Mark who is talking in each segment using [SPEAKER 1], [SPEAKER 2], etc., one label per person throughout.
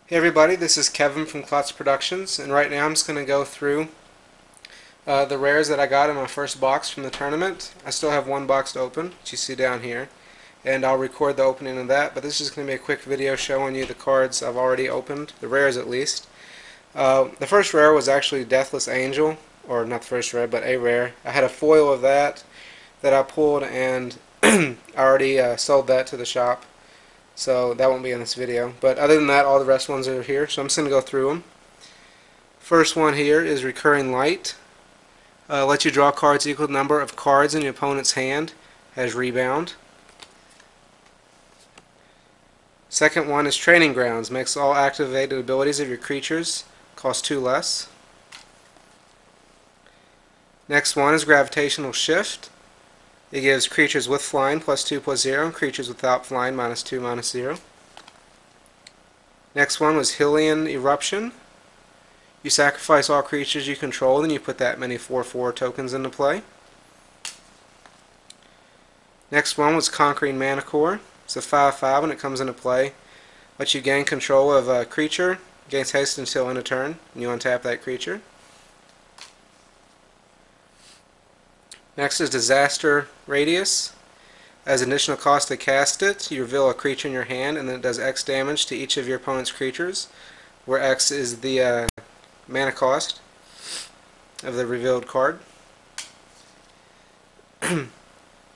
[SPEAKER 1] Hey everybody, this is Kevin from Klotz Productions, and right now I'm just going to go through the rares that I got in my first box from the tournament. I still have one box to open, which you see down here, and I'll record the opening of that, but this is going to be a quick video showing you the cards I've already opened, the rares at least. The first rare was actually Deathless Angel, or not the first rare, but a rare. I had a foil of that I pulled, and I already sold that to the shop. So that won't be in this video. But other than that, all the rest ones are here. So I'm just going to go through them. First one here is Recurring Light. Lets you draw cards equal to the number of cards in your opponent's hand. Has Rebound. Second one is Training Grounds. Makes all activated abilities of your creatures cost 2 less. Next one is Gravitational Shift. It gives creatures with flying +2/+0, and creatures without flying -2/-0. Next one was Hellion Eruption. You sacrifice all creatures you control, and you put that many 4/4 tokens into play. Next one was Conquering Manticore. It's a 5/5 when it comes into play. Lets you gain control of a creature, gains haste until end of turn, and you untap that creature. Next is Disaster Radius. As an additional cost to cast it, you reveal a creature in your hand, and then it does X damage to each of your opponent's creatures, where X is the mana cost of the revealed card.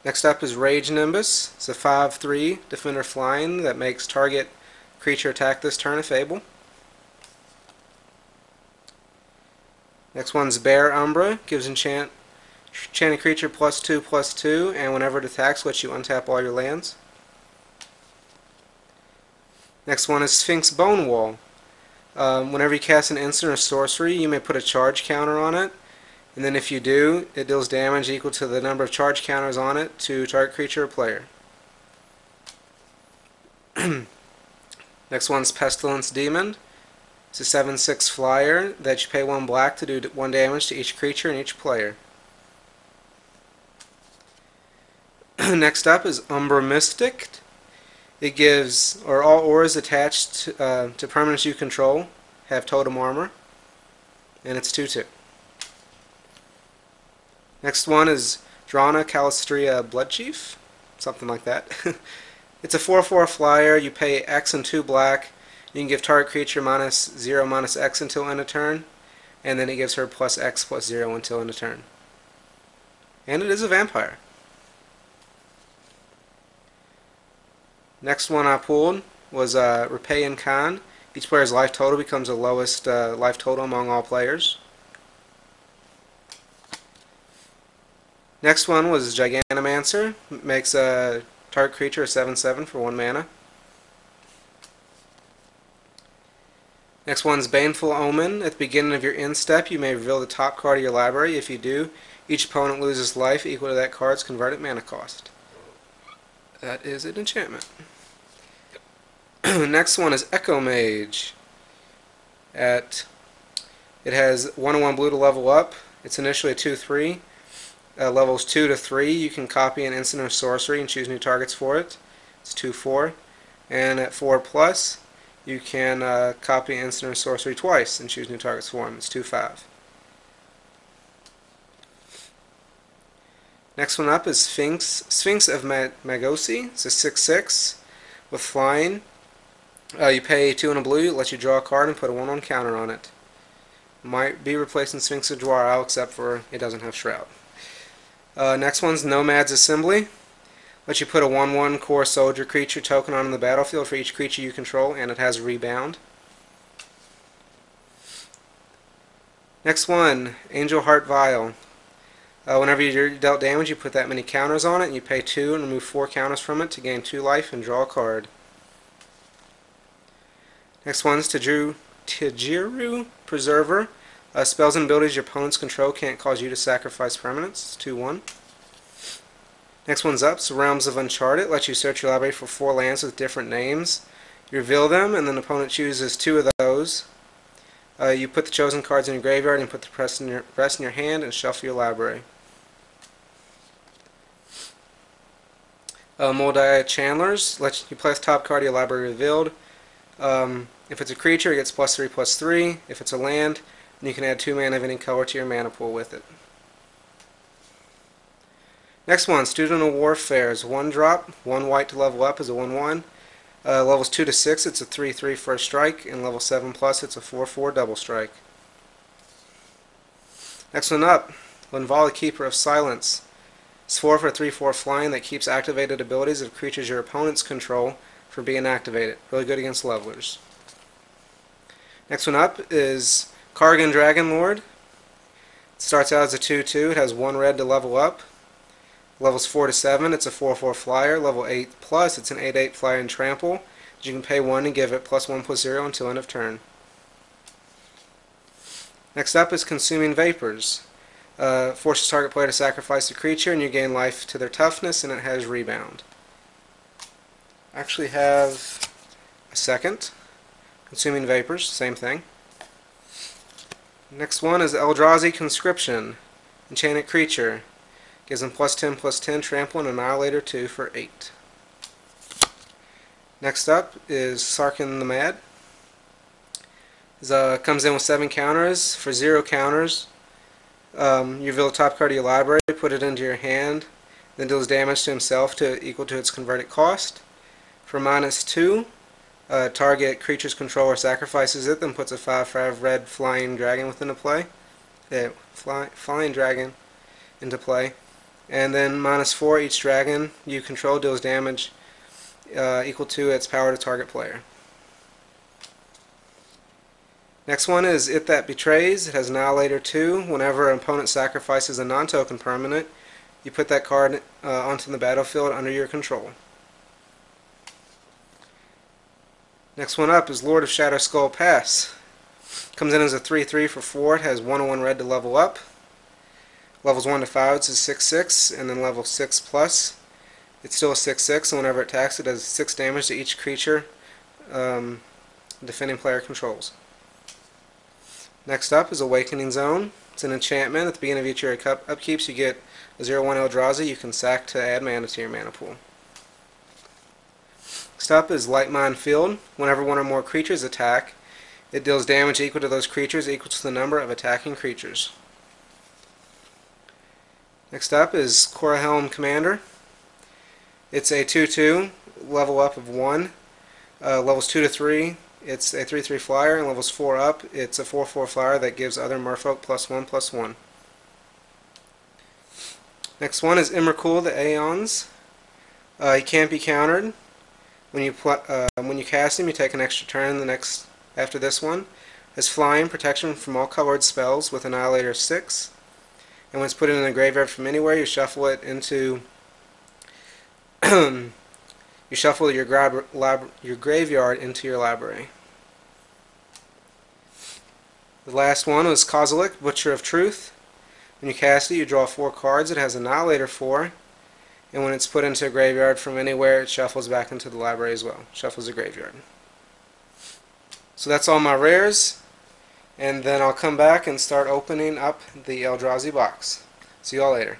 [SPEAKER 1] Next up is Rage Nimbus. It's a 5/3 Defender Flying that makes target creature attack this turn if able. Next one's Bear Umbra. Gives enchanted creature +2/+2, and whenever it attacks, lets you untap all your lands. Next one is Sphinx-Bone Wand. Whenever you cast an instant or sorcery, you may put a charge counter on it, and then if you do, it deals damage equal to the number of charge counters on it to target creature or player. Next one's Pestilence Demon. It's a 7/6 flyer that you pay 1 black to do 1 damage to each creature and each player. Next up is Umbra Mystic. It gives, or all auras attached to permanents you control have totem armor, and it's 2/2. Next one is Drana, Kalastria, Bloodchief, something like that. It's a 4/4 flyer. You pay X and 2 black. You can give target creature -0/-X until end of turn, and then it gives her +X/+0 until end of turn. And it is a vampire. Next one I pulled was Repay and Khan. Each player's life total becomes the lowest life total among all players. Next one was Gigantomancer. Makes a target creature a 7/7 for 1 mana. Next one's Baneful Omen. At the beginning of your end step, you may reveal the top card of your library. If you do, each opponent loses life equal to that card's converted mana cost. That is an enchantment. Next one is Echo Mage. It has 1/1 blue to level up. It's initially a 2/3. Levels 2 to 3, you can copy an instant or sorcery and choose new targets for it. It's 2/4. And at 4+, you can copy an instant or sorcery twice and choose new targets for them. It's 2/5. Next one up is Sphinx of Magosi. It's a 6/6 with flying. You pay 2 and a blue, it lets you draw a card and put a 1/1 counter on it. Might be replacing Sphinx of Dwar, except for it doesn't have Shroud. Next one's Nomads Assembly. Lets you put a 1/1 core soldier creature token on the battlefield for each creature you control, and it has Rebound. Next one, Angelheart Vial. Whenever you're dealt damage, you put that many counters on it, and you pay 2 and remove 4 counters from it to gain 2 life and draw a card. Next one's Tajuru Preserver. Spells and abilities your opponents control can't cause you to sacrifice permanents. It's 2/1. Next one's up, Realms of Uncharted. Lets you search your library for 4 lands with different names. You reveal them, and then the opponent chooses 2 of those. You put the chosen cards in your graveyard and put the rest in your hand and shuffle your library. Mul Daya Channelers lets you play the top card of your library revealed. If it's a creature, it gets +3/+3. If it's a land, then you can add 2 mana of any color to your mana pool with it. Next one, Student of Warfare is 1 drop, 1 white to level up is a 1/1. Levels 2 to 6, it's a 3/3 first strike, and level 7+, it's a 4/4 double strike. Next one up, Linvala, Keeper of Silence. It's 4 for 3/4 flying that keeps activated abilities of creatures your opponents control from being activated. Really good against levelers. Next one up is Kargan Dragonlord. It starts out as a 2/2, it has 1 red to level up. Levels 4 to 7, it's a 4/4 flyer. Level 8+, it's an 8/8 flyer and trample. You can pay 1 and give it +1/+0 until end of turn. Next up is Consuming Vapors. Forces target player to sacrifice a creature and you gain life to their toughness, and it has rebound. I actually have a second. Consuming Vapors, same thing. Next one is Eldrazi Conscription. Enchanted creature. Gives them +10/+10 trample and Annihilator 2 for 8. Next up is Sarkhan the Mad. Comes in with 7 counters. For 0 counters, you reveal the top card of your library, put it into your hand, then deals damage to himself equal to its converted cost. For -2, target creature's controller sacrifices it, then puts a 5/5 red flying dragon within play. Flying dragon into play. And then -4, each dragon you control deals damage equal to its power to target player. Next one is It That Betrays. It has Annihilator 2. Whenever an opponent sacrifices a non-token permanent, you put that card onto the battlefield under your control. Next one up is Lord of Shatterskull Pass. Comes in as a 3/3 for 4. It has 1/1 red to level up. Levels 1 to 5, it's a 6/6, and then level 6+, it's still a 6/6, and whenever it attacks, it does 6 damage to each creature defending player controls. Next up is Awakening Zone. It's an enchantment. At the beginning of each of your upkeeps, you get a 0/1 Eldrazi you can sack to add mana to your mana pool. Next up is Lightmine Field. Whenever one or more creatures attack, it deals damage equal to those creatures equal to the number of attacking creatures. Next up is Coralhelm Commander. It's a 2/2, level up of 1. Levels 2 to 3, it's a 3/3 flyer, and levels 4 up, it's a 4/4 flyer that gives other merfolk +1/+1. Next one is Emrakul, the Aeons. He can't be countered. When you cast him, you take an extra turn after this one. Has flying, protection from all colored spells with Annihilator 6. And when it's put in the graveyard from anywhere, you shuffle it into you shuffle your graveyard into your library. The last one was Kozilek, Butcher of Truth. When you cast it, you draw 4 cards. It has Annihilator 4, and when it's put into a graveyard from anywhere, it shuffles back into the library as well. Shuffles the graveyard. So that's all my rares. And then I'll come back and start opening up the Eldrazi box. See y'all later.